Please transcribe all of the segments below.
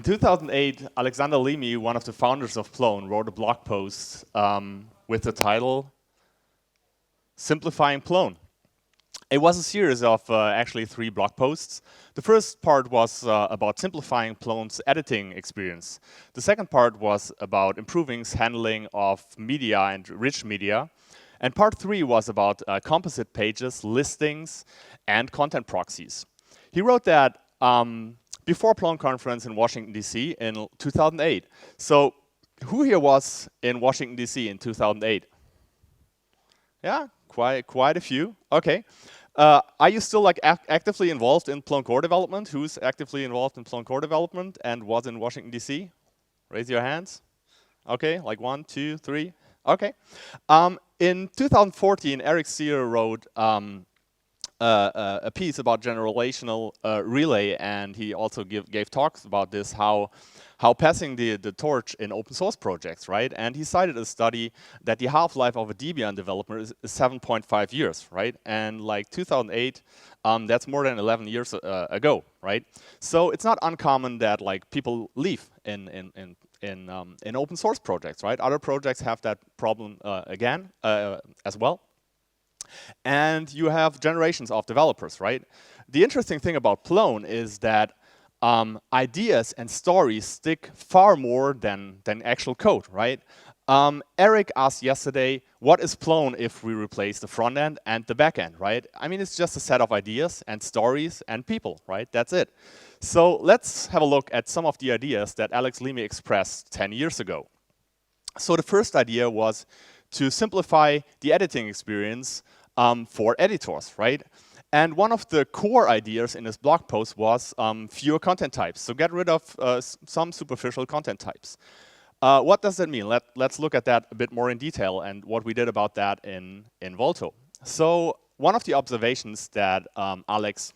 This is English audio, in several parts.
2008, Alexander Limi, one of the founders of Plone, wrote a blog post with the title Simplifying Plone. It was a series of actually 3 blog posts. The first part was about simplifying Plone's editing experience. The second part was about improving handling of media and rich media. And part 3 was about composite pages, listings, and content proxies. He wrote that before Plone conference in Washington, D.C. in 2008. So who here was in Washington, D.C. in 2008? Yeah, quite a few. Okay. Are you still like actively involved in Plone core development? Who's actively involved in Plone core development and was in Washington, D.C.? Raise your hands. Okay, like 1, 2, 3. Okay. In 2014, Eric Sear wrote a piece about generational relay, and he also gave talks about this, how passing the torch in open source projects, right? And he cited a study that the half-life of a Debian developer is 7.5 years, right? And like 2008, that's more than 11 years ago, right? So it's not uncommon that like people leave in open source projects, right? Other projects have that problem again as well. And you have generations of developers, right? The interesting thing about Plone is that ideas and stories stick far more than actual code, right? Eric asked yesterday, what is Plone if we replace the front end and the back end, right? I mean, it's just a set of ideas and stories and people, right? That's it. So let's have a look at some of the ideas that Alex Limi expressed 10 years ago. So the first idea was to simplify the editing experience for editors, right? And one of the core ideas in this blog post was fewer content types. So get rid of some superficial content types. What does that mean? Let's look at that a bit more in detail and what we did about that in Volto. So one of the observations that Alex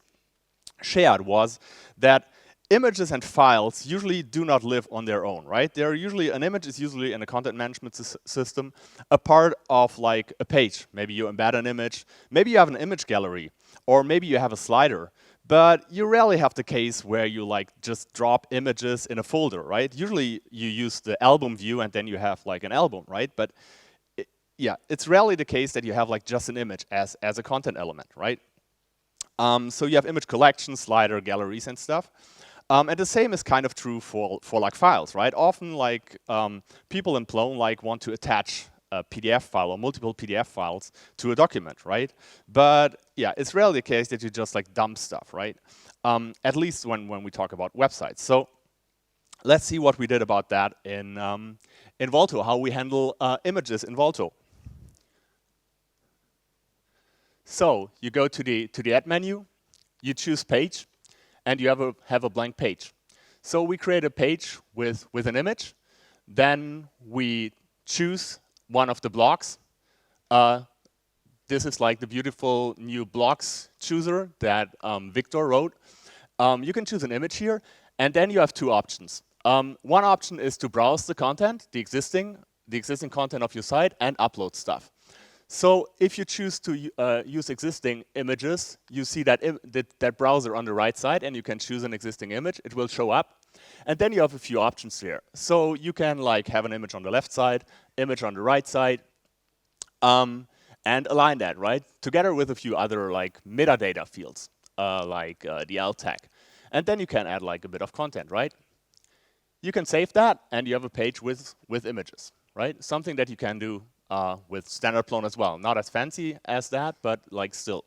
shared was that images and files usually do not live on their own, right? An image is usually in a content management system, a part of like a page. Maybe you embed an image, maybe you have an image gallery, or maybe you have a slider. But you rarely have the case where you like just drop images in a folder, right? Usually you use the album view and then you have like an album, right? But yeah, it's rarely the case that you have like just an image as a content element, right? So you have image collections, slider, galleries and stuff. And the same is kind of true for like files, right? Often like people in Plone like want to attach a PDF file or multiple PDF files to a document, right? But yeah, it's rarely the case that you just like dump stuff, right? At least when we talk about websites. So let's see what we did about that in Volto, how we handle images in Volto. So you go to the add menu, you choose page, and you have a blank page. So we create a page with an image. Then we choose one of the blocks. This is like the beautiful new blocks chooser that Victor wrote. You can choose an image here, and then you have 2 options. One option is to browse the content, the existing content of your site, and upload stuff. So if you choose to use existing images, you see that browser on the right side, and you can choose an existing image. It will show up. And then you have a few options here. So you can like have an image on the left side, image on the right side, and align that, right? Together with a few other like metadata fields, like the alt tag. And then you can add like a bit of content, right? You can save that, and you have a page with images, right? Something that you can do with standard Plone as well. Not as fancy as that, but like still,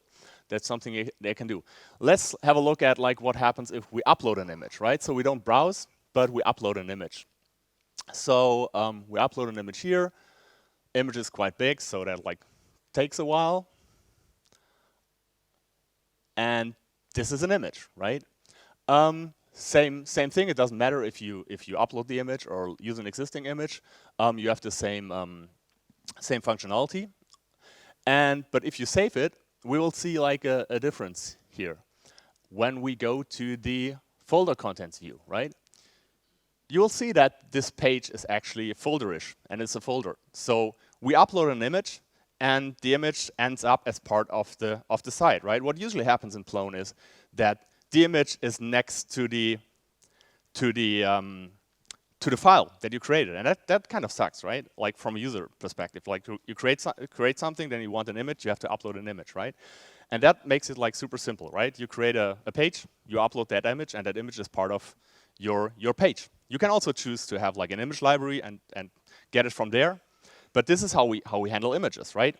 that's something they can do. Let's have a look at like what happens if we upload an image, right? So we don't browse, but we upload an image. So we upload an image here. Image is quite big, so that like takes a while. And this is an image, right? Same thing. It doesn't matter if you upload the image or use an existing image. You have the same functionality. But if you save it, we will see like a difference here when we go to the folder contents view, right? You will see that this page is actually folderish, and it's a folder. So we upload an image, and the image ends up as part of the site, right? What usually happens in Plone is that the image is next to the to the file that you created, and that kind of sucks, right? Like from a user perspective, like you create something, then you want an image, you have to upload an image, right? And that makes it like super simple, right? You create a page, you upload that image, and that image is part of your page. You can also choose to have like an image library and get it from there, but this is how we handle images, right?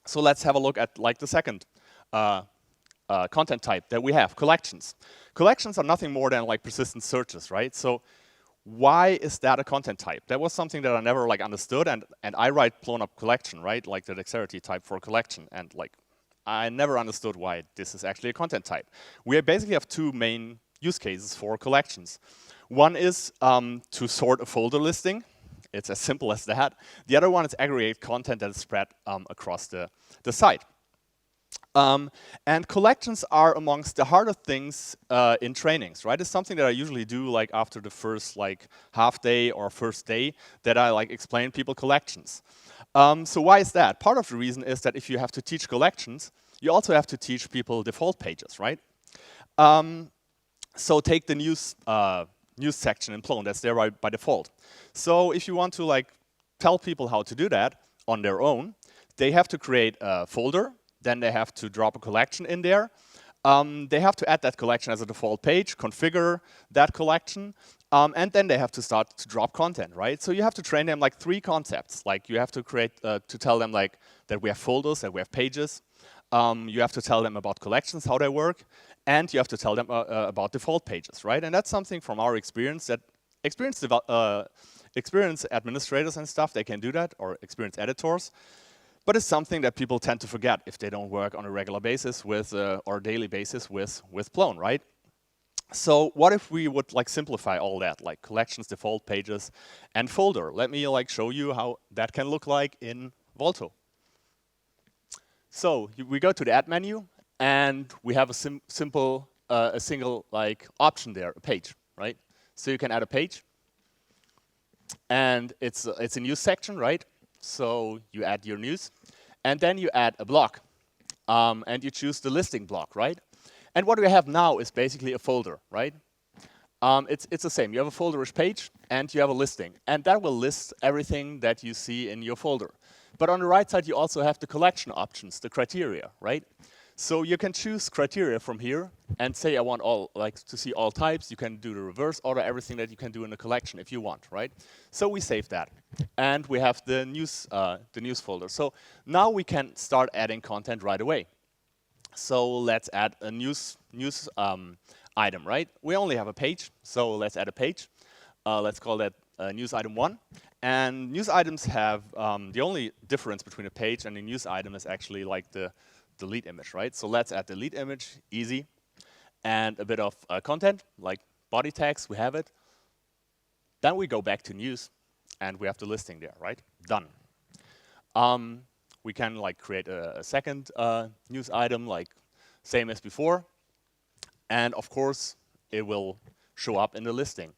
So let's have a look at like the second content type that we have, collections. Collections are nothing more than like persistent searches, right? So why is that a content type? That was something that I never like understood, and I write Plone up collection, right? Like the dexterity type for collection, and like I never understood why this is actually a content type. We basically have two main use cases for collections. One is to sort a folder listing. It's as simple as that. The other one is aggregate content that is spread across the site. And collections are amongst the harder things in trainings, right? It's something that I usually do like after the first like half day or first day that I like explain people collections. So why is that? Part of the reason is that if you have to teach collections, you also have to teach people default pages, right? So take the news section in Plone, that's there by default. So if you want to like tell people how to do that on their own, they have to create a folder, then they have to drop a collection in there. They have to add that collection as a default page, configure that collection, and then they have to start to drop content, right? So you have to train them like 3 concepts. Like you have to create, to tell them like that we have folders, that we have pages. You have to tell them about collections, how they work, and you have to tell them about default pages, right? And that's something from our experience that experienced administrators and stuff, they can do that, or experienced editors. But it's something that people tend to forget if they don't work on a regular basis with, or daily basis with Plone, right? So what if we would like simplify all that, like collections, default pages, and folder? Let me like show you how that can look like in Volto. So we go to the add menu, and we have a simple, a single like option there, a page, right? So you can add a page, and it's a news section, right? So you add your news, and then you add a block, and you choose the listing block, right? And what we have now is basically a folder, right? It's the same. You have a folderish page, and you have a listing, and that will list everything that you see in your folder. But on the right side, you also have the collection options, the criteria, right? So you can choose criteria from here and say I want all, like to see all types. You can do the reverse order, everything that you can do in the collection if you want, right? So we save that, and we have the news folder. So now we can start adding content right away. So let's add a news item, right? We only have a page, so let's add a page. Let's call that news item 1. And news items have the only difference between a page and a news item is actually like the lead image, right? So let's add the lead image, easy, and a bit of content, like body tags, we have it. Then we go back to news, and we have the listing there, right? Done. We can like create a second news item, like same as before, and of course, it will show up in the listing.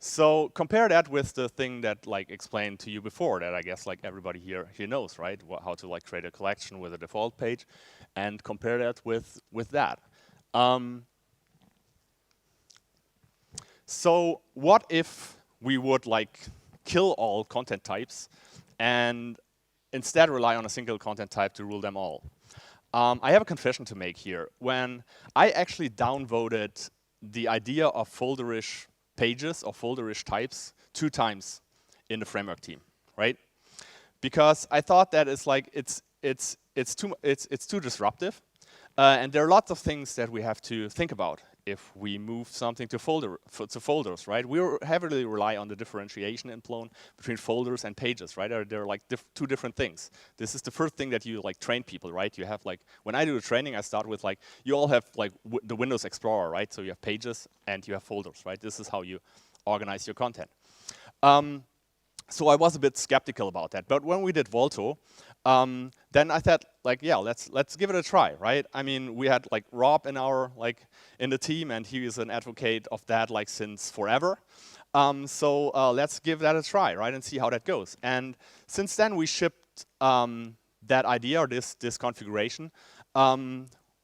So compare that with the thing that like explained to you before that I guess like everybody here knows, right? How to like create a collection with a default page, and compare that with that. So what if we would like kill all content types and instead rely on a single content type to rule them all? I have a confession to make here. When I actually downvoted the idea of folderish pages or folderish types 2 times in the framework team, right? Because I thought that it's like it's too disruptive, and there are lots of things that we have to think about if we move something to folders, right? We heavily rely on the differentiation in Plone between folders and pages, right? They're like 2 different things. This is the first thing that you like train people, right? You have like, when I do the training, I start with like, you all have like the Windows Explorer, right? So you have pages and you have folders, right? This is how you organize your content. So I was a bit skeptical about that. But when we did Volto, then I thought, like, yeah, let's give it a try, right? I mean, we had like Rob in the team, and he is an advocate of that like since forever. So let's give that a try, right, and see how that goes. And since then, we shipped that idea or this configuration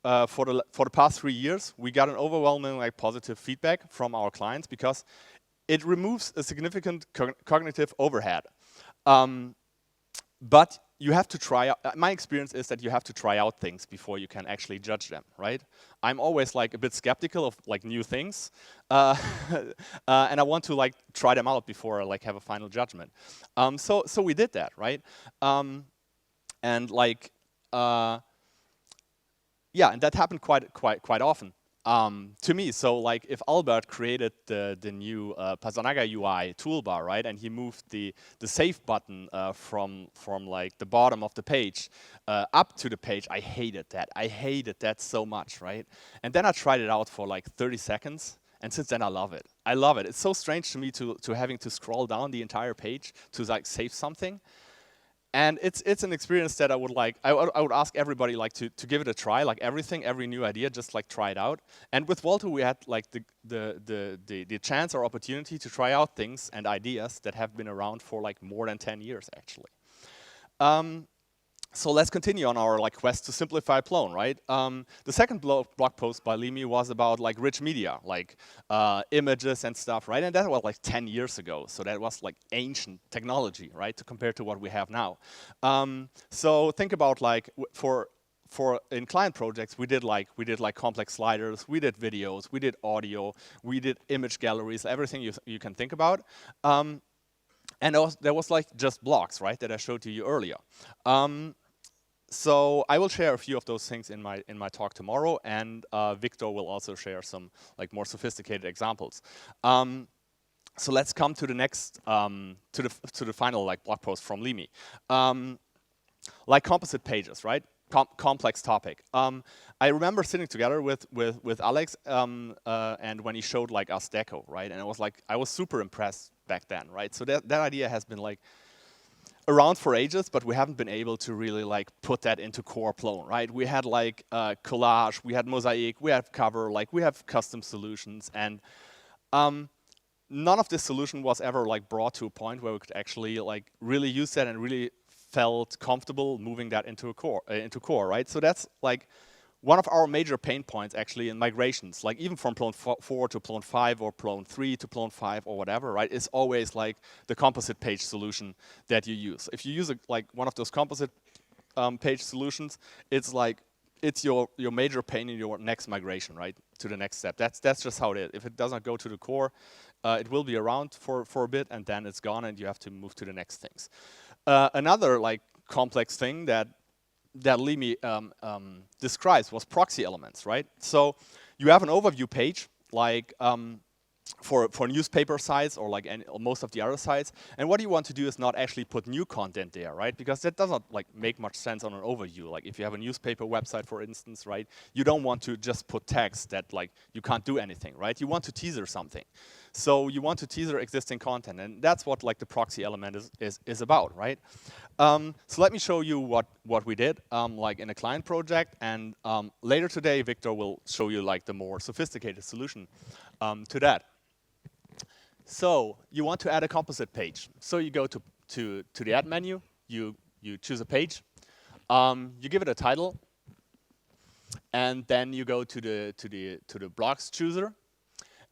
for the past 3 years, we got an overwhelming like positive feedback from our clients because it removes a significant cognitive overhead. But you have to try out, my experience is that you have to try out things before you can actually judge them, right? I'm always like a bit skeptical of like new things, and I want to like try them out before I like have a final judgment. So we did that, right? And like, yeah, and that happened quite often. To me, so like if Albert created the new Pasanaga UI toolbar, right, and he moved the save button from like the bottom of the page up to the page, I hated that. I hated that so much, right? And then I tried it out for like 30 seconds, and since then I love it. I love it. It's so strange to me to having to scroll down the entire page to like save something. And it's an experience that I would like. I would ask everybody like to give it a try. Like every new idea, just like try it out. And with Walter, we had like the chance or opportunity to try out things and ideas that have been around for like more than 10 years actually. So let's continue on our like quest to simplify Plone, right? The second blog post by Limi was about like rich media, like images and stuff, right? And that was like 10 years ago, so that was like ancient technology, right? To compare to what we have now. So think about like for in client projects, we did like complex sliders, we did videos, we did audio, we did image galleries, everything you can think about. And there was like just blocks, right, that I showed to you earlier. So I will share a few of those things in my talk tomorrow, and Victor will also share some like more sophisticated examples. So let's come to the next to the final like blog post from Limi. Like composite pages, right? Complex topic. I remember sitting together with Alex, and when he showed like us Deco, right? And I was super impressed back then, right? So that idea has been like around for ages, but we haven't been able to really like put that into core Plone, right? We had like collage, we had mosaic, we have cover, like we have custom solutions, and none of this solution was ever like brought to a point where we could actually like really use that and really felt comfortable moving that into core, right? So that's like one of our major pain points actually in migrations, like even from Plone 4 to Plone 5 or Plone 3 to Plone 5 or whatever, right? It's always like the composite page solution that you use. If you use like one of those composite page solutions, it's like it's your major pain in your next migration, right? To the next step. That's just how it is. If it doesn't go to the core, it will be around for a bit and then it's gone and you have to move to the next things. Another like complex thing that Limi describes was proxy elements, right? So you have an overview page, like for newspaper sites or like or most of the other sites, and what you want to do is not actually put new content there, right? Because that doesn't like make much sense on an overview. Like if you have a newspaper website, for instance, right? You don't want to just put text that like you can't do anything, right? You want to teaser something. So you want to teaser existing content, and that's what like the proxy element is about, right? So let me show you what we did like in a client project, and later today Victor will show you like the more sophisticated solution to that. So you want to add a composite page. So you go to the add menu, you choose a page, you give it a title, and then you go to the blocks chooser,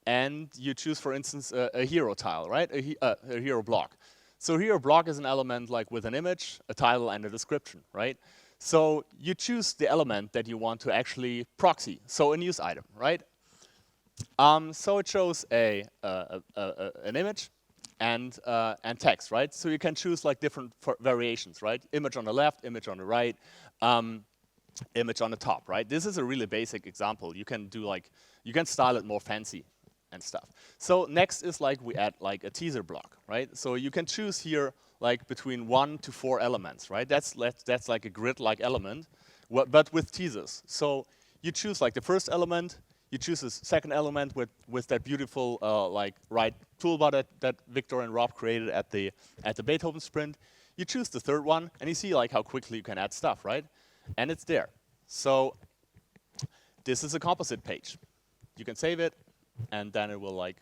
and you choose, for instance, a hero tile, right? A hero block. So hero block is an element like with an image, a title, and a description, right? So you choose the element that you want to actually proxy. So a news item, right? So it shows an image and text, right? So you can choose like different variations, right? Image on the left, image on the right, image on the top, right? This is a really basic example. You can do like, you can style it more fancy and stuff. So next is like we add like a teaser block, right? So you can choose here like between 1 to 4 elements, right? That's like a grid-like element, but with teasers. So you choose like the first element, you choose a second element with that beautiful like right toolbar that Victor and Rob created at the Beethoven sprint. You choose the third one, and you see like how quickly you can add stuff, right? And it's there. So this is a composite page. You can save it, and then it will like,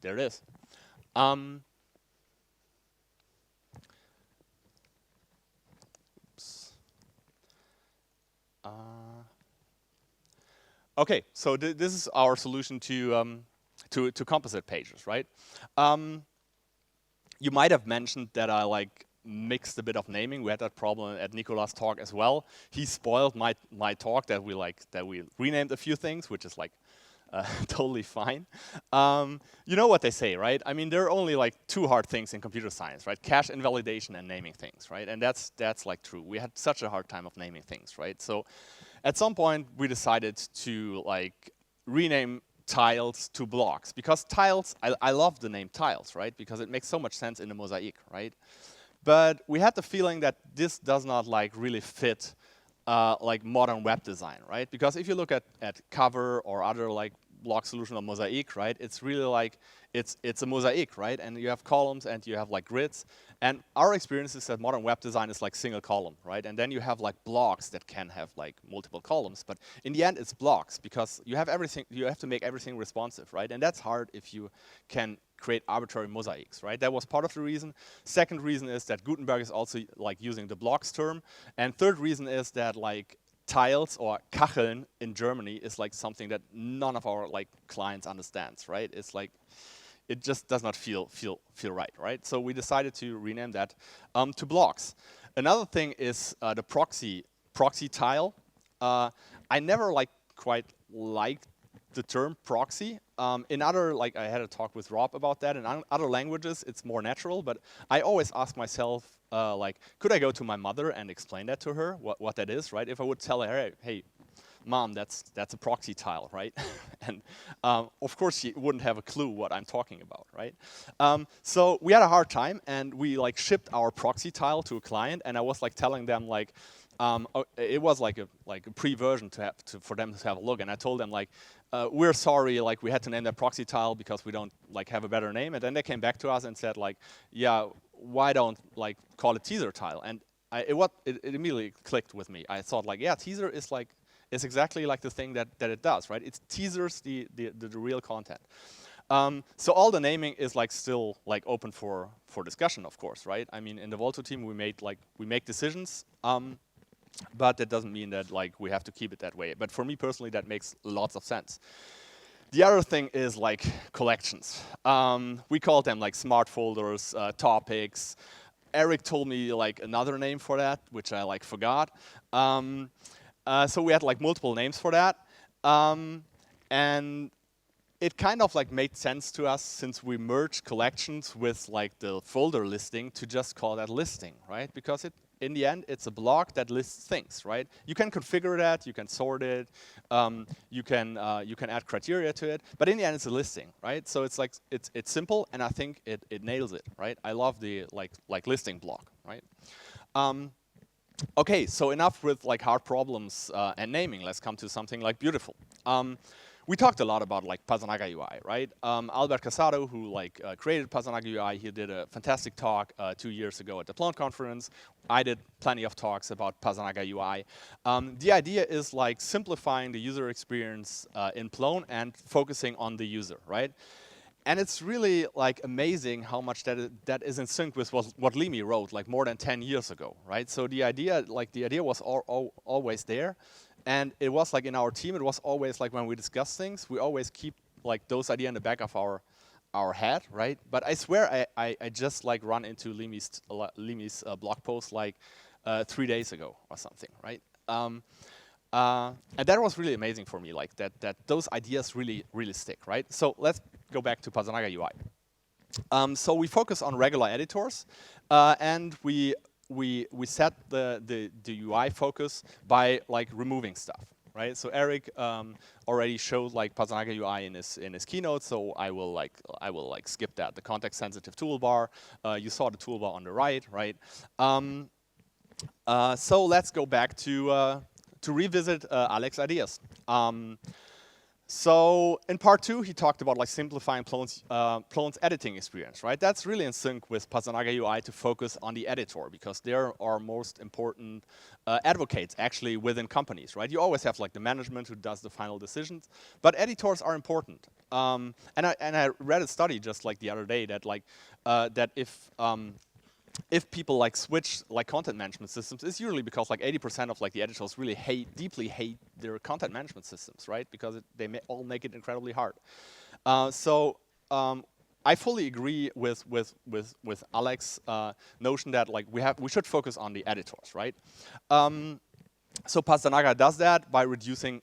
there it is. Oops. Okay, so this is our solution to composite pages, right? You might have mentioned that I like mixed a bit of naming. We had that problem at Nicolas' talk as well. He spoiled my talk that we renamed a few things, which is like totally fine. You know what they say, right? I mean, there are only like two hard things in computer science, right? Cache invalidation and naming things, right? And that's like true. We had such a hard time of naming things, right? So at some point we decided to like rename tiles to blocks, because tiles, I love the name tiles, right? Because it makes so much sense in the mosaic, right? But we had the feeling that this does not like really fit like modern web design, right? Because if you look at Cover or other like block solution or mosaic, right? It's really like it's a mosaic, right? And you have columns and you have like grids. And our experience is that modern web design is like single column, right? And then you have like blocks that can have like multiple columns. But in the end, it's blocks, because you have everything. You have to make everything responsive, right? And that's hard if you can create arbitrary mosaics, right? That was part of the reason. Second reason is that Gutenberg is also like using the blocks term. And third reason is that like tiles or Kacheln in Germany is like something that none of our like clients understands, right? It's like it just does not feel right, right? So we decided to rename that to blocks. Another thing is the proxy tile. I never like quite liked the term proxy. In other, like I had a talk with Rob about that. In other languages, it's more natural. But I always ask myself, like, could I go to my mother and explain that to her, what that is, right? If I would tell her, hey, Mom, that's a proxy tile, right? And of course, she wouldn't have a clue what I'm talking about, right? So we had a hard time, and we like shipped our proxy tile to a client, and I was like telling them like, it was like a pre-version for them to have a look, and I told them like, we're sorry, like we had to name that proxy tile because we don't like have a better name. And then they came back to us and said like, yeah, why don't like call it teaser tile? And it immediately clicked with me. I thought like, yeah, teaser is like exactly like the thing that it does, right? It teasers the real content. So all the naming is like still like open for discussion, of course, right? I mean, in the Volto team, we make decisions. But that doesn't mean that like we have to keep it that way. But for me personally, that makes lots of sense. The other thing is like collections. We call them like smart folders, topics. Eric told me like another name for that, which I like forgot. So we had like multiple names for that. And it kind of like made sense to us, since we merged collections with like the folder listing, to just call that listing, right? Because in the end, it's a block that lists things, right? You can configure that, you can sort it, you can add criteria to it, but in the end, it's a listing, right? So it's like it's simple, and I think it nails it, right? I love the like listing block, right? Okay, so enough with like hard problems and naming. Let's come to something like beautiful. We talked a lot about like Pasanaga UI, right? Albert Casado, who like created Pasanaga UI, he did a fantastic talk 2 years ago at the Plone conference. I did plenty of talks about Pasanaga UI. The idea is like simplifying the user experience in Plone and focusing on the user, right? And it's really like amazing how much that is in sync with what Limi wrote like more than 10 years ago, right? So the idea was always there. And it was like in our team, it was always like when we discuss things, we always keep like those ideas in the back of our head, right? But I swear I just like run into Limi's blog post like 3 days ago or something, right? And that was really amazing for me, like that those ideas really stick, right? So let's go back to Pasanaga UI. So we focus on regular editors, and we set the UI focus by like removing stuff, right? So Eric already showed like Pasanaga UI in his keynote, so I will like skip that. The context sensitive toolbar, you saw the toolbar on the right? So let's go back to revisit Alex's ideas. So in part 2, he talked about like simplifying Plone's editing experience, right? That's really in sync with Pasanaga UI to focus on the editor, because they're our most important advocates actually within companies, right? You always have like the management who does the final decisions, but editors are important. And I read a study just like the other day that like that if if people like switch like content management systems, it's usually because like 80% of like the editors really deeply hate their content management systems, right? Because they all make it incredibly hard. So I fully agree with Alex's notion that like we should focus on the editors, right? So Pastanaga does that by reducing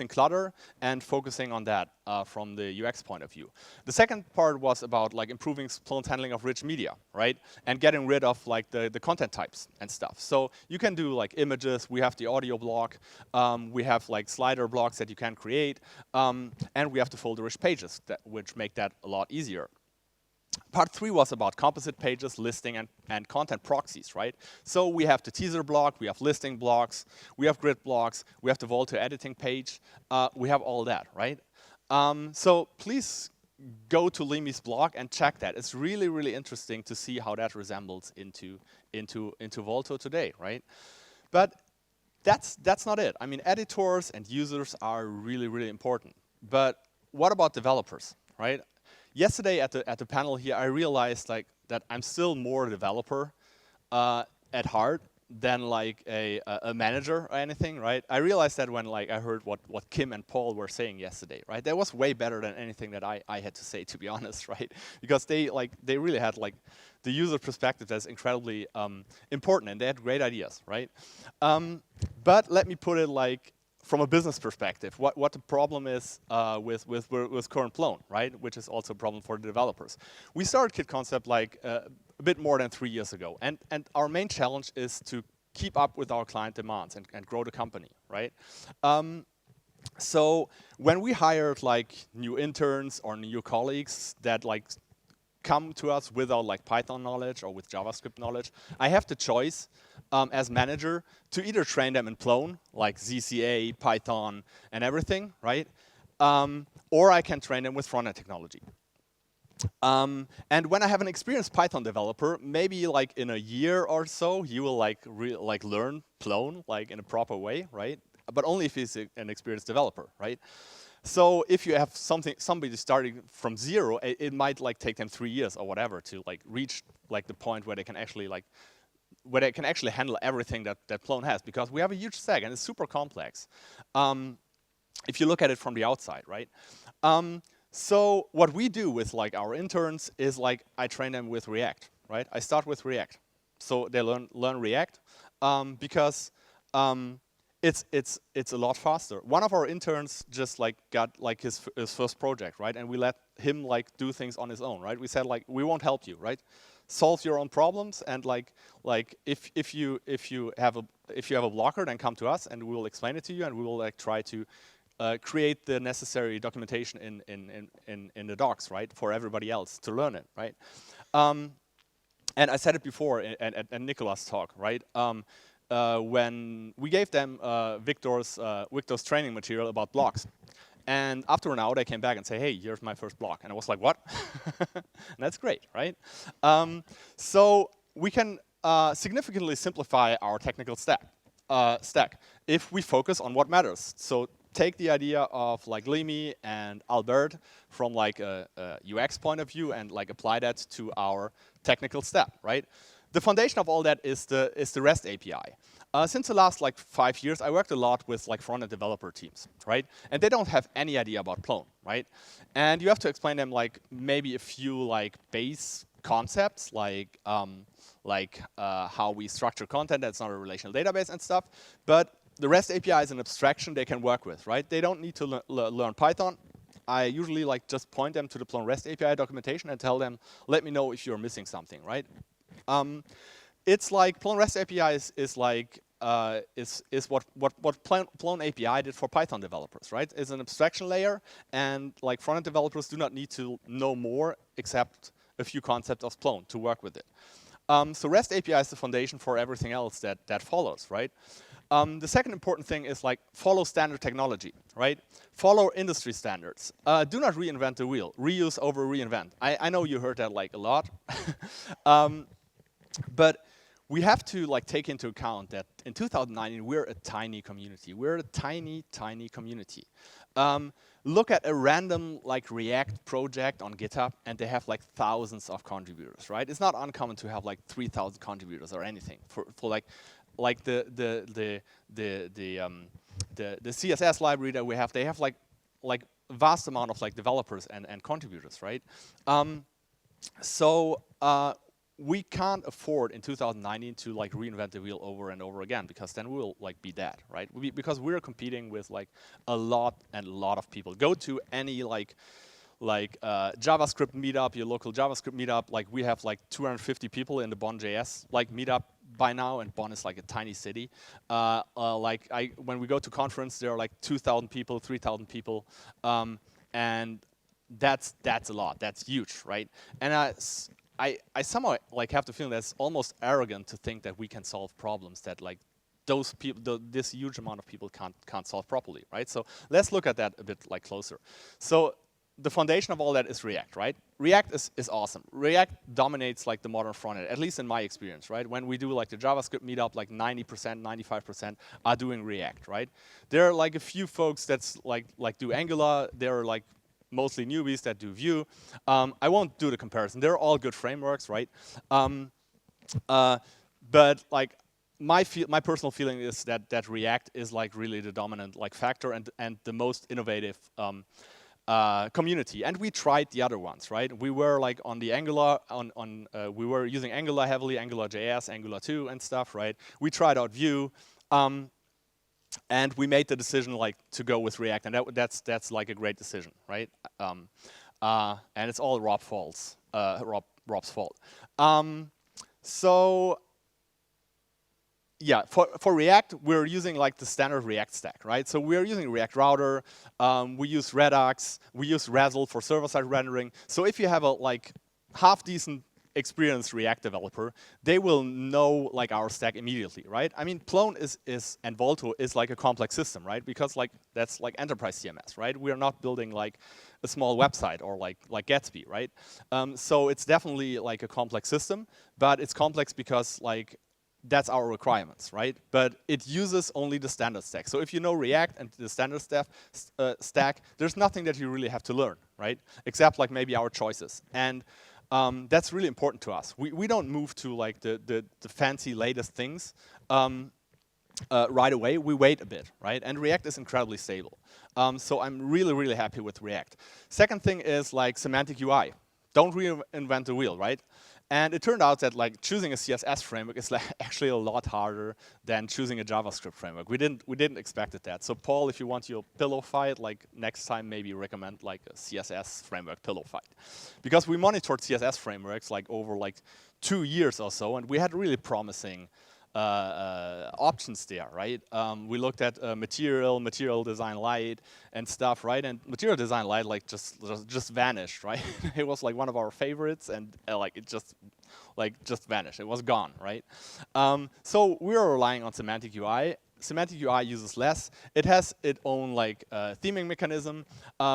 clutter and focusing on that from the UX point of view. The second part was about like improving Plone's handling of rich media, right? And getting rid of like the content types and stuff. So you can do like images, we have the audio block, we have like slider blocks that you can create, and we have the folder rich pages which make that a lot easier. Part 3 was about composite pages, listing, and content proxies, right? So we have the teaser block, we have listing blocks, we have grid blocks, we have the vault to editing page, we have all that, right? So please go to Limi's blog and check that. It's really, really interesting to see how that resembles into Volto today, right? But that's not it. I mean, editors and users are really, really important. But what about developers, right? Yesterday at the panel here, I realized like that I'm still more a developer at heart than like a manager or anything, right? I realized that when like I heard what Kim and Paul were saying yesterday, right? That was way better than anything that I had to say, to be honest, right? Because they really had like the user perspective that's incredibly important, and they had great ideas, right? But let me put it like from a business perspective, what the problem is with current Plone, right? Which is also a problem for the developers. We started Kit Concept like a bit more than 3 years ago, and our main challenge is to keep up with our client demands and grow the company, right? So when we hired like new interns or new colleagues that like come to us without like Python knowledge or with JavaScript knowledge, I have the choice as manager to either train them in Plone, like ZCA, Python, and everything, right? Or I can train them with front-end technology. And when I have an experienced Python developer, maybe like in a year or so, he will like learn Plone like in a proper way, right? But only if he's an experienced developer, right? So if you have somebody starting from zero, it might like take them 3 years or whatever to like reach like the point where they can actually handle everything that Plone has, because we have a huge stack and it's super complex. If you look at it from the outside, right? So what we do with like our interns is like I train them with React, right? I start with React, so they learn React because it's a lot faster. One of our interns just like got like his first project, right? And we let him like do things on his own, right? We said like we won't help you, right? Solve your own problems, and like if you have a blocker, then come to us and we will explain it to you, and we will like try to create the necessary documentation in the docs, right, for everybody else to learn it, right? And I said it before at Nicolas' talk, right? When we gave them Victor's training material about blocks. And after an hour, they came back and say, hey, here's my first block. And I was like, what? And that's great, right? So we can significantly simplify our technical stack if we focus on what matters. So take the idea of like Limi and Albert from like a UX point of view and like apply that to our technical stack, right? The foundation of all that is the REST API. Since the last like 5 years, I worked a lot with like front-end developer teams, right? And they don't have any idea about Plone, right? And you have to explain them like maybe a few like base concepts, like how we structure content that's not a relational database and stuff. But the REST API is an abstraction they can work with, right? They don't need to learn Python. I usually like just point them to the Plone REST API documentation and tell them, let me know if you're missing something, right? It's like Plone REST API is like what Plone API did for Python developers, right? It's an abstraction layer, and like front-end developers do not need to know more except a few concepts of Plone to work with it. So REST API is the foundation for everything else that follows, right? The second important thing is like follow standard technology, right? Follow industry standards. Do not reinvent the wheel. Reuse over reinvent. I know you heard that like a lot, but we have to like take into account that in 2019 we're a tiny community. We're a tiny community. look at a random like React project on GitHub, and they have like thousands of contributors, right? It's not uncommon to have like 3,000 contributors or anything for like the CSS library that we have. They have like vast amount of like developers and contributors, right? So we can't afford in 2019 to like reinvent the wheel over and over again, because then we'll like be dead, right? Because we're competing with like a lot of people. Go to any like JavaScript meetup, your local JavaScript meetup. Like we have like 250 people in the Bonn.js like meetup by now, and Bonn is like a tiny city. When we go to conference, there are like 2,000 people, 3,000 people, and that's a lot. That's huge, right? And I somehow like have the feeling that it's almost arrogant to think that we can solve problems that like those people, this huge amount of people can't solve properly, right? So let's look at that a bit like closer. So the foundation of all that is React, right? React is awesome. React dominates like the modern front end, at least in my experience, right? When we do like the JavaScript meetup, like 90%, 95% are doing React, right? There are like a few folks that's like do Angular. There are like mostly newbies that do Vue. I won't do the comparison. They're all good frameworks, right? But like my personal feeling is that React is like really the dominant like factor and the most innovative community. And we tried the other ones, right? We were like on the Angular, we were using Angular heavily, AngularJS, Angular 2 and stuff, right? We tried out Vue. And we made the decision like to go with React, and that's like a great decision, right? And it's all Rob's fault. So yeah, for React, we're using like the standard React stack, right? So we're using React Router, we use Redux, we use Razzle for server-side rendering. So if you have a like half-decent experienced React developer, they will know like our stack immediately, right? I mean, Plone is and Volto is like a complex system, right? Because like that's like enterprise CMS, right? We are not building like a small website or like Gatsby, right? So it's definitely like a complex system, but it's complex because like that's our requirements, right? But it uses only the standard stack. So if you know React and the standard stack, there's nothing that you really have to learn, right? Except like maybe our choices. And that's really important to us. We don't move to like the fancy latest things right away. We wait a bit, right? And React is incredibly stable. So I'm really happy with React. Second thing is like Semantic UI. Don't reinvent the wheel, right? And it turned out that like choosing a CSS framework is like actually a lot harder than choosing a JavaScript framework. We didn't expect that. So Paul, if you want your pillow fight, like next time maybe recommend like a CSS framework pillow fight, because we monitored CSS frameworks like over like 2 years or so, and we had really promising options there, right? We looked at Material Design Lite and stuff, right? And Material Design Lite like just vanished, right? It was like one of our favorites, and like it just vanished. It was gone, right? So we are relying on Semantic UI. Semantic UI uses less. It has its own like theming mechanism,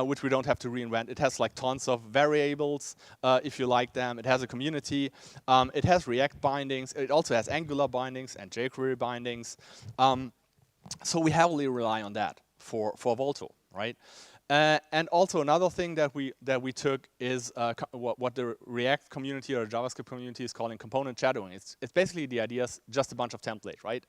which we don't have to reinvent. It has like tons of variables if you like them. It has a community. It has React bindings. It also has Angular bindings and jQuery bindings. So we heavily rely on that for Volto, right? And also another thing that we took is what the React community or JavaScript community is calling component shadowing. It's basically the idea is just a bunch of templates, right?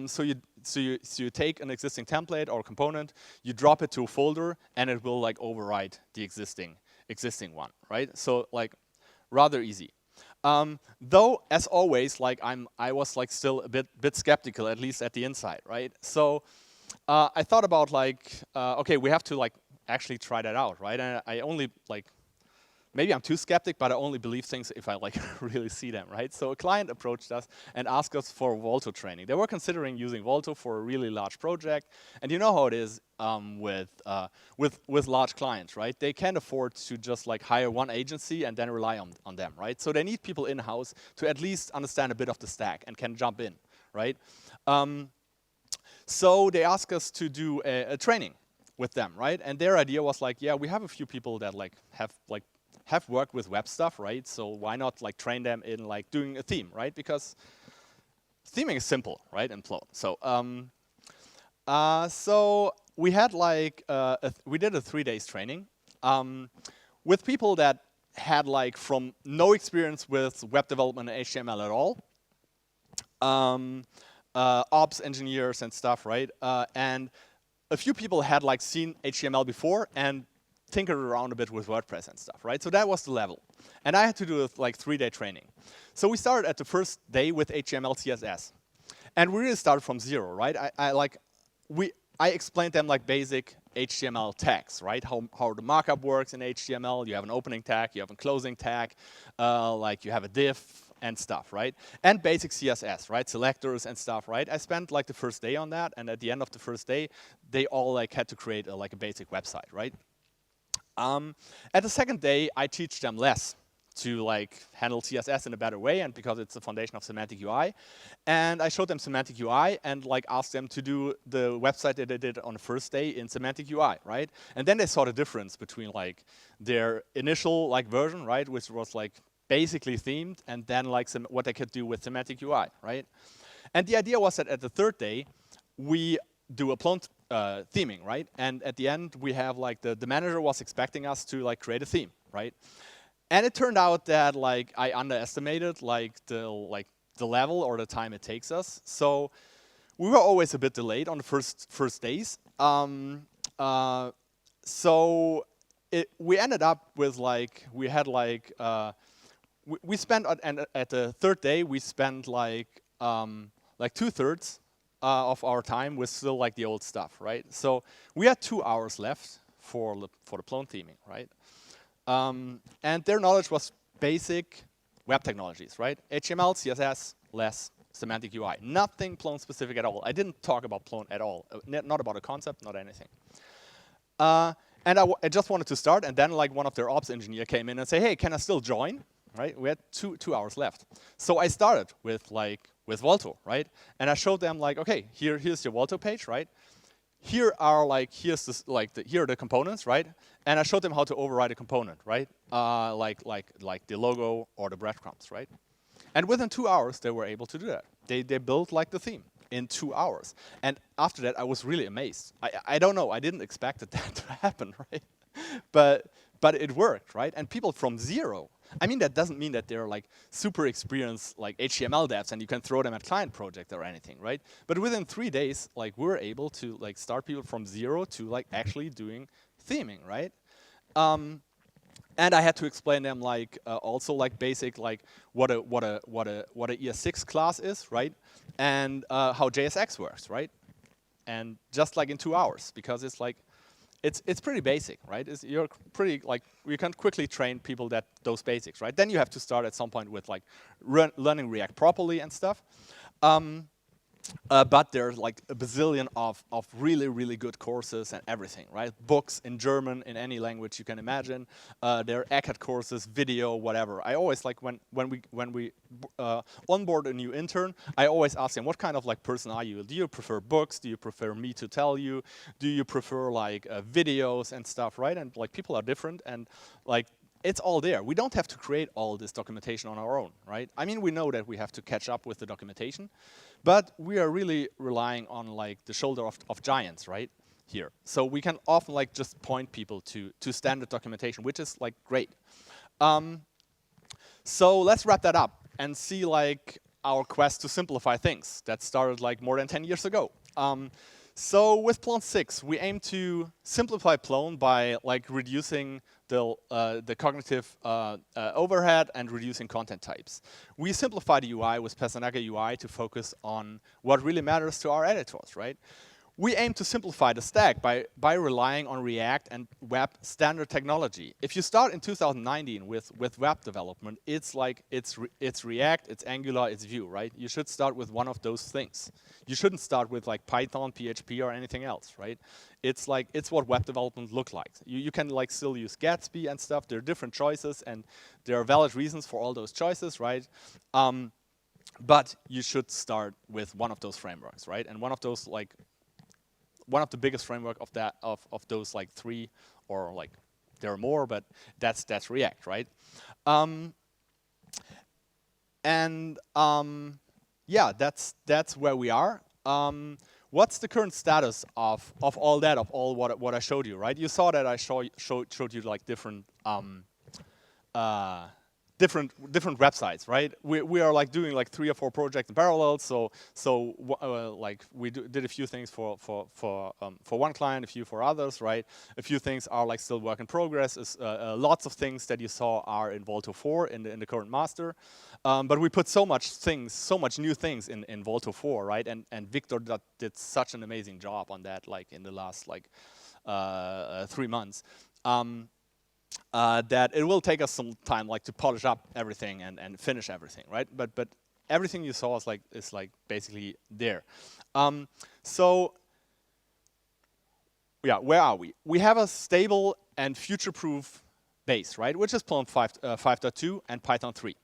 So you take an existing template or component, you drop it to a folder, and it will like override the existing one, right? So like rather easy. Though as always, like I was like still a bit skeptical, at least at the inside, right? So I thought about like, okay, we have to like actually try that out, right? And I only like, maybe I'm too skeptic, but I only believe things if I like really see them, right? So a client approached us and asked us for Volto training. They were considering using Volto for a really large project, and you know how it is with large clients, right? They can't afford to just like hire one agency and then rely on them, right? So they need people in-house to at least understand a bit of the stack and can jump in, right? So they asked us to do a training with them, right? And their idea was like, yeah, we have a few people that like have worked with web stuff, right? So why not like train them in like doing a theme, right? Because theming is simple, right? In Plone. So we had like we did a 3 days training with people that had like from no experience with web development and HTML at all, ops engineers and stuff, right? And a few people had like seen HTML before and tinkered around a bit with WordPress and stuff, right? So that was the level. And I had to do a like 3-day training. So we started at the first day with HTML, CSS. And we really started from zero, right? I explained them like basic HTML tags, right? How the markup works in HTML. You have an opening tag, you have a closing tag, like you have a div and stuff, right? And basic CSS, right? Selectors and stuff, right? I spent like the first day on that, and at the end of the first day, they all like had to create like a basic website, right? At the second day, I teach them less to like handle CSS in a better way, and because it's the foundation of Semantic UI. And I showed them Semantic UI and like asked them to do the website that they did on the first day in Semantic UI, right? And then they saw the difference between like their initial like version, right, which was like basically themed, and then like what they could do with Semantic UI, right? And the idea was that at the third day, we do a Plone theming, right? And at the end, we have like the manager was expecting us to like create a theme, right? And it turned out that like I underestimated like the level or the time it takes us. So we were always a bit delayed on the first days. So we ended up with like we had like we spent at the third day we spent like 2/3 of our time with still like the old stuff, right? So we had 2 hours left for the Plone theming, right? And their knowledge was basic web technologies, right? HTML, CSS, less Semantic UI. Nothing Plone specific at all. I didn't talk about Plone at all. Not about a concept, not anything. And I just wanted to start, and then like one of their ops engineer came in and say, hey, can I still join? Right? We had two hours left. So I started with Volto, right? And I showed them like, okay, here's your Volto page, right? Here are like here are the components, right? And I showed them how to override a component, right? Like the logo or the breadcrumbs, right? And within 2 hours, they were able to do that. They built like the theme in 2 hours. And after that, I was really amazed. I don't know, I didn't expect that to happen, right? But it worked, right? And people from zero. I mean, that doesn't mean that they're like super experienced like HTML devs and you can throw them at client project or anything, right? But within 3 days, like we were able to like start people from zero to like actually doing theming, right? And I had to explain them like also like basic like what a ES6 class is, right? And how JSX works, right? And just like in 2 hours, because it's like it's pretty basic, right? You're pretty like you can quickly train people those basics, right? Then you have to start at some point with like learning React properly and stuff. But there's like a bazillion of really good courses and everything, right? Books in German, in any language you can imagine. There are ACAD courses, video, whatever. I always like when we onboard a new intern, I always ask them, what kind of like person are you? Do you prefer books? Do you prefer me to tell you? Do you prefer like videos and stuff, right? And like people are different, and like it's all there. We don't have to create all this documentation on our own, right? I mean, we know that we have to catch up with the documentation, but we are really relying on like the shoulder of giants, right? Here. So we can often like just point people to standard documentation, which is like great. So let's wrap that up and see like our quest to simplify things that started like more than 10 years ago. So with Plone 6, we aim to simplify Plone by like reducing the cognitive overhead and reducing content types. We simplify the UI with Pesanaga UI to focus on what really matters to our editors, right? We aim to simplify the stack by relying on React and web standard technology. If you start in 2019 with web development, it's like it's React, it's Angular, it's Vue, right? You should start with one of those things. You shouldn't start with like Python, PHP, or anything else, right? It's like it's what web development look like. You can like still use Gatsby and stuff. There are different choices, and there are valid reasons for all those choices, right? But you should start with one of those frameworks, right? And one of the biggest framework of those like 3, or like there are more, but that's React, right? Yeah, that's where we are. what's the current status of all that, of all what I showed you, right? You saw that I showed you like different different websites, right? We are like doing like 3 or 4 projects in parallel. So like we did a few things for one client, a few for others, right? A few things are like still work in progress. Lots of things that you saw are in Volto 4 in the current master. But we put so much new things in Volto 4, right? And Victor did such an amazing job on that, like in the last like 3 months. That it will take us some time, like to polish up everything and finish everything, right? But everything you saw is like basically there. So yeah, where are we? We have a stable and future-proof base, right? Which is Plone 5.2 and Python 3.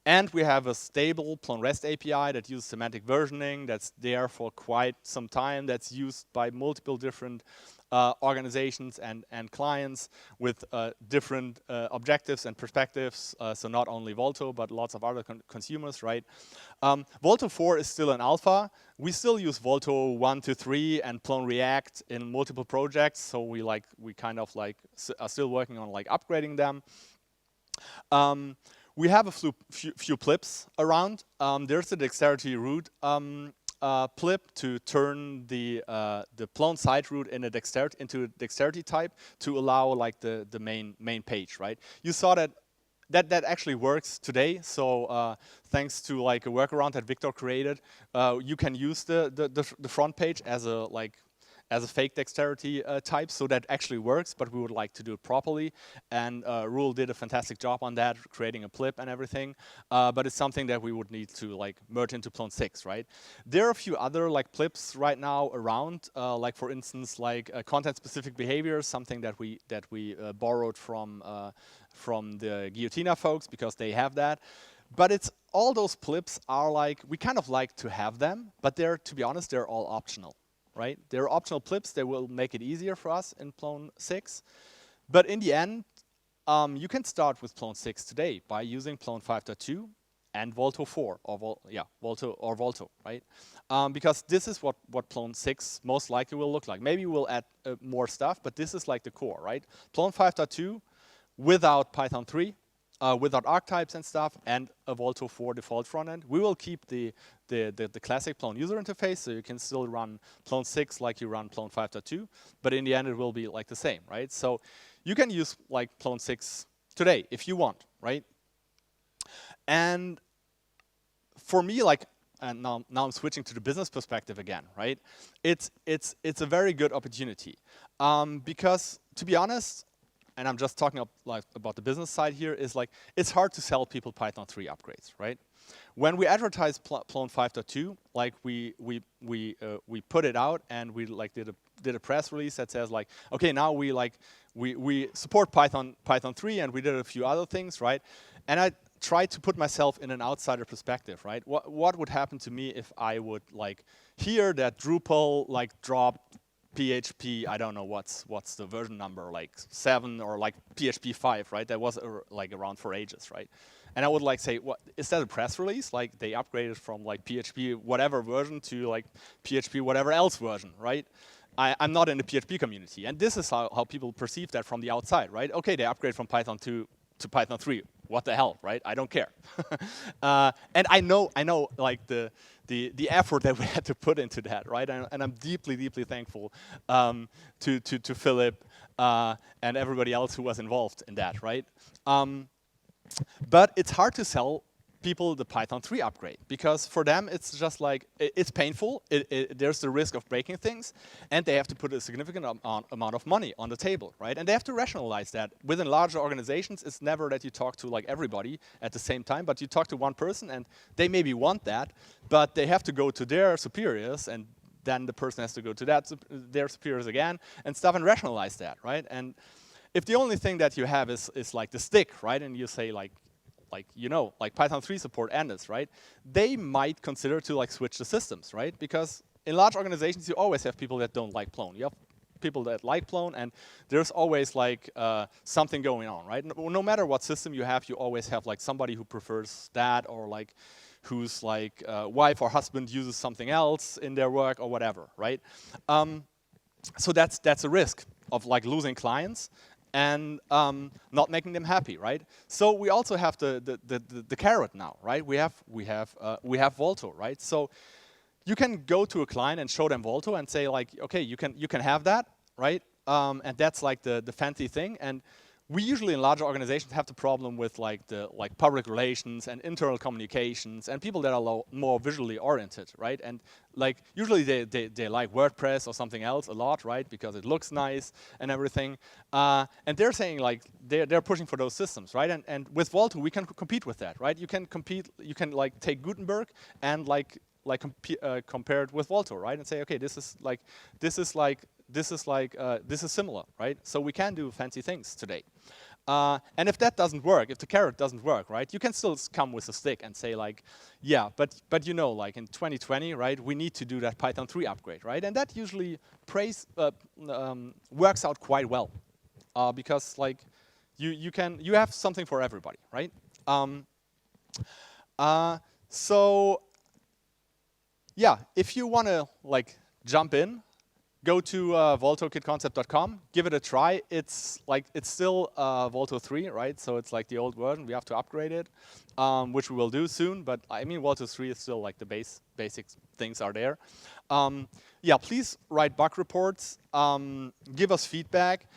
And we have a stable Plone REST API that uses semantic versioning, that's there for quite some time, that's used by multiple different organizations and clients with different objectives and perspectives. So not only Volto, but lots of other consumers, right? Volto 4 is still an alpha. We still use Volto 1 to 3 and Plone React in multiple projects. So we kind of like are still working on like upgrading them. We have a few plips around. There's the dexterity root plip to turn the Plone site root into a dexterity type to allow like the main page, right? You saw that actually works today. So thanks to like a workaround that Victor created, you can use the front page as a fake dexterity type, so that actually works, but we would like to do it properly. And Rule did a fantastic job on that, creating a plip and everything. But it's something that we would need to like merge into Plone 6, right? There are a few other like plips right now around, like for instance, like content-specific behaviors, something that we borrowed from the Guillotina folks because they have that. But it's all those plips are like, we kind of like to have them, but to be honest, they're all optional. Right? They're optional plips. They will make it easier for us in Plone 6. But in the end, you can start with Plone 6 today by using Plone 5.2 and Volto 4, or Volto, right? Because this is what Plone 6 most likely will look like. Maybe we'll add more stuff, but this is like the core, right? Plone 5.2 without Python 3, without archetypes and stuff, and a Volto 4 default frontend. We will keep the classic Plone user interface, so you can still run Plone 6 like you run Plone 5.2, but in the end it will be like the same, right? So you can use like Plone 6 today if you want, right? And for me, like, and now I'm switching to the business perspective again, right? It's a very good opportunity because, to be honest, and I'm just talking about the business side here, is like, it's hard to sell people Python 3 upgrades, right? When we advertise Plone 5.2, like we put it out and we like did a press release that says like, okay, now we support Python 3 and we did a few other things, right? And I tried to put myself in an outsider perspective, right? What would happen to me if I would like hear that Drupal like dropped PHP, I don't know what's the version number, like 7 or like PHP 5, right? That was like around for ages, right? And I would like say, what is that a press release? Like they upgraded from like PHP whatever version to like PHP whatever else version, right? I'm not in the PHP community, and this is how people perceive that from the outside, right? Okay, they upgrade from Python 2 to Python 3. What the hell, right? I don't care. And I know like the effort that we had to put into that, right? And I'm deeply, deeply thankful to Philip and everybody else who was involved in that, right? But it's hard to sell people the Python 3 upgrade because for them it's just like, it's painful, there's the risk of breaking things, and they have to put a significant amount of money on the table, right? And they have to rationalize that. Within larger organizations, it's never that you talk to like everybody at the same time, but you talk to one person and they maybe want that, but they have to go to their superiors, and then the person has to go to their superiors again and stuff and rationalize that, right? And if the only thing that you have is like the stick, right? And you say like Python 3 support endless, right? They might consider to like switch the systems, right? Because in large organizations, you always have people that don't like Plone. You have people that like Plone, and there's always like something going on, right? No matter what system you have, you always have like somebody who prefers that, or like whose like wife or husband uses something else in their work or whatever, right? So that's a risk of like losing clients and not making them happy, right? So we also have the carrot now, right? We have Volto, right? So you can go to a client and show them Volto and say like, okay, you can have that, right? And that's like the fancy thing. And we usually in larger organizations have the problem with like public relations and internal communications and people that are more visually oriented, right? And like usually they like WordPress or something else a lot, right? Because it looks nice and everything. And they're saying like they're pushing for those systems, right? And with Volto we can compete with that, right? You can compete. You can like take Gutenberg and compare it with Volto, right? And say, okay, this is similar, right? So we can do fancy things today. And if that doesn't work, if the carrot doesn't work, right, you can still come with a stick and say like, yeah, but you know, like in 2020, right, we need to do that Python 3 upgrade, right? And that usually works out quite well, because like you have something for everybody, right? So yeah, if you want to like jump in, go to voltokitconcept.com, give it a try. It's still Volto 3, right? So it's like the old version. We have to upgrade it, which we will do soon. But I mean, Volto 3 is still like the basic things are there. Yeah, please write bug reports. Give us feedback.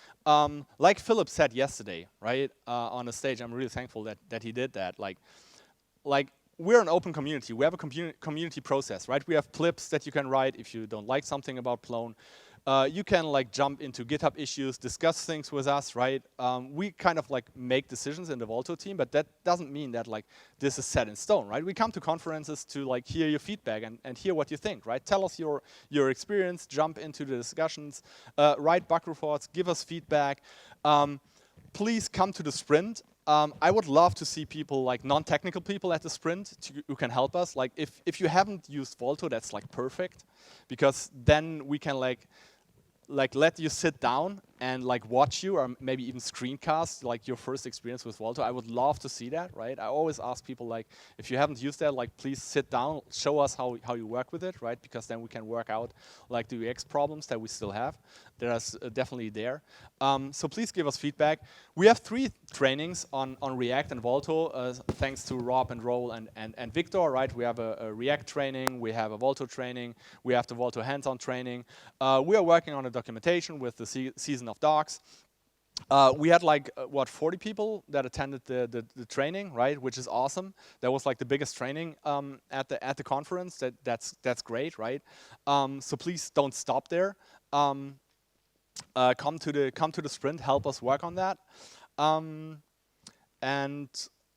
Like Philip said yesterday, right, on the stage. I'm really thankful that he did that. Like we're an open community. We have a community process, right? We have clips that you can write if you don't like something about Plone. You can like jump into GitHub issues, discuss things with us, right? We kind of like make decisions in the Volto team, but that doesn't mean that like this is set in stone, right? We come to conferences to like hear your feedback and hear what you think, right? Tell us your experience, jump into the discussions, write bug reports, give us feedback. Please come to the sprint. I would love to see people like non-technical people at the sprint who can help us. Like if you haven't used Volto, that's like perfect, because then we can like let you sit down and like watch you, or maybe even screencast like your first experience with Volto. I would love to see that, right? I always ask people like, if you haven't used that, like please sit down, show us how you work with it, right? Because then we can work out like the UX problems that we still have. There's definitely there. So please give us feedback. We have 3 trainings on React and Volto, thanks to Rob and Roel and Victor, right? We have a React training, we have a Volto training, we have the Volto hands-on training. We are working on a documentation with the season of docs. We had like 40 people that attended the training, right? Which is awesome. That was like the biggest training at the conference. That's great, right? So please don't stop there. Come to the sprint. Help us work on that, and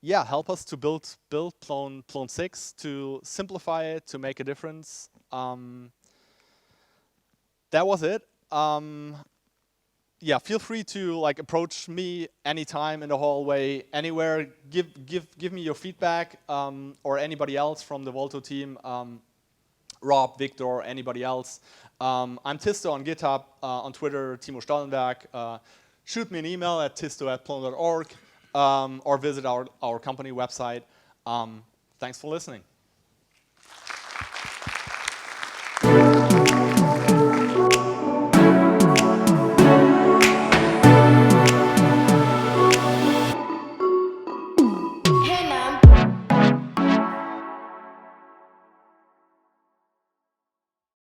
yeah, help us to build Plone 6, to simplify it, to make a difference. That was it. Yeah, feel free to like approach me anytime in the hallway, anywhere. Give me your feedback, or anybody else from the Volto team, Rob, Victor, anybody else. I'm Tisto on GitHub, on Twitter, Timo Stollenwerk. Shoot me an email at tisto@plone.org, or visit our company website. Thanks for listening.